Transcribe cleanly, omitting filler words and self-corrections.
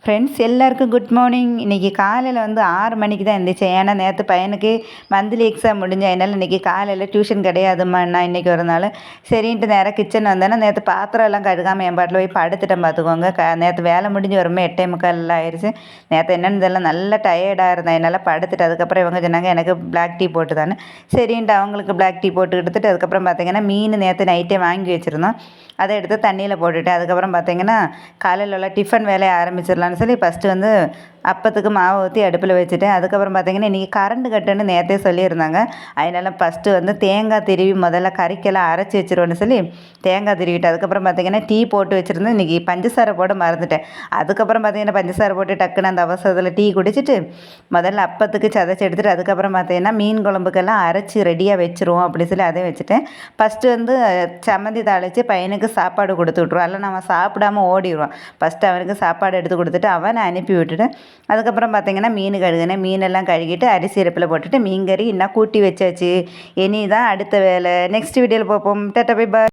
Friends எல்லாருக்கும் good morning. இன்றைக்கி காலையில் 6 மணிக்கு தான் எழுந்திரிச்சேன். ஏன்னா நேற்று பையனுக்கு மந்த்லி எக்ஸாம் முடிஞ்ச அதனால் இன்றைக்கி காலையில் டியூஷன் கிடையாதும்மா நான் இன்றைக்கி ஒரு நாள் சரின்ட்டு நேராக கிச்சன் வந்தேன்னா நேற்று பாத்திரம் எல்லாம் கழுகாமல் என் பாட்டில் போய் படுத்துட்டேன் பார்த்துக்கோங்க. நேற்று வேலை முடிஞ்சு வரும்போது 8:45 ஆயிடுச்சு. நேற்று என்னென்னு இதெல்லாம் நல்லா டயர்டாக இருந்தேன். என்னால் படுத்துட்டு அதுக்கப்புறம் இவங்க சொன்னாங்க எனக்கு பிளாக் டீ போட்டு தானே சரின்ட்டு அவங்களுக்கு பிளாக் டீ போட்டு எடுத்துட்டு அதுக்கப்புறம் பார்த்திங்கன்னா மீன் நேற்று நைட்டே வாங்கி வச்சுருந்தோம். அதை எடுத்து தண்ணியில் போட்டுவிட்டேன். அதுக்கப்புறம் பார்த்திங்கன்னா காலையில் உள்ள டிஃபன் வேலையை ஆரம்பிச்சிடலான்னு சொல்லி ஃபஸ்ட்டு அப்பத்துக்கு மாவு ஊற்றி அடுப்பில் வச்சுட்டேன். அதுக்கப்புறம் பார்த்திங்கன்னா இன்றைக்கி கரண்ட் கட்டுன்னு நேற்றே சொல்லியிருந்தாங்க. அதனால் ஃபஸ்ட்டு தேங்காய் திருவி முதல்ல கறிக்கெல்லாம் அரைச்சி வச்சிருவோன்னு சொல்லி தேங்காய் திருவிட்டு அதுக்கப்புறம் பார்த்திங்கன்னா டீ போட்டு வச்சுருந்தேன். இன்றைக்கி பஞ்சசாரை போட மறந்துட்டேன். அதுக்கப்புறம் பார்த்திங்கன்னா பஞ்சசாரை போட்டு டக்குன்னு அந்த அவசரத்தில் டீ குடிச்சிட்டு முதல்ல அப்பத்துக்கு சதைச்சி எடுத்துகிட்டு அதுக்கப்புறம் பார்த்திங்கன்னா மீன் குழம்புக்கெல்லாம் அரைச்சி ரெடியாக வச்சுருவோம் அப்படி சொல்லி அதையும் வச்சுட்டேன். ஃபஸ்ட்டு சம்மந்தி தாளித்து பையனுக்கு சாப்பாடு கொடுத்து விட்ருவோம். அதில் நம்ம சாப்பிடாமல் ஓடிடுவோம். ஃபஸ்ட்டு அவனுக்கு சாப்பாடு எடுத்து கொடுத்துட்டு அவனை அனுப்பி விட்டுட்டேன். அதுக்கப்புறம் பார்த்திங்கன்னா மீன் கழுகுனேன். மீனெல்லாம் கழுகிட்டு அரிசி அடுப்பில் போட்டுட்டு மீன் கறி இன்னும் கூட்டி வச்சாச்சு. இனி தான் அடுத்த வேலை. நெக்ஸ்ட் வீடியோவில் பார்ப்போம். Tata bye bye.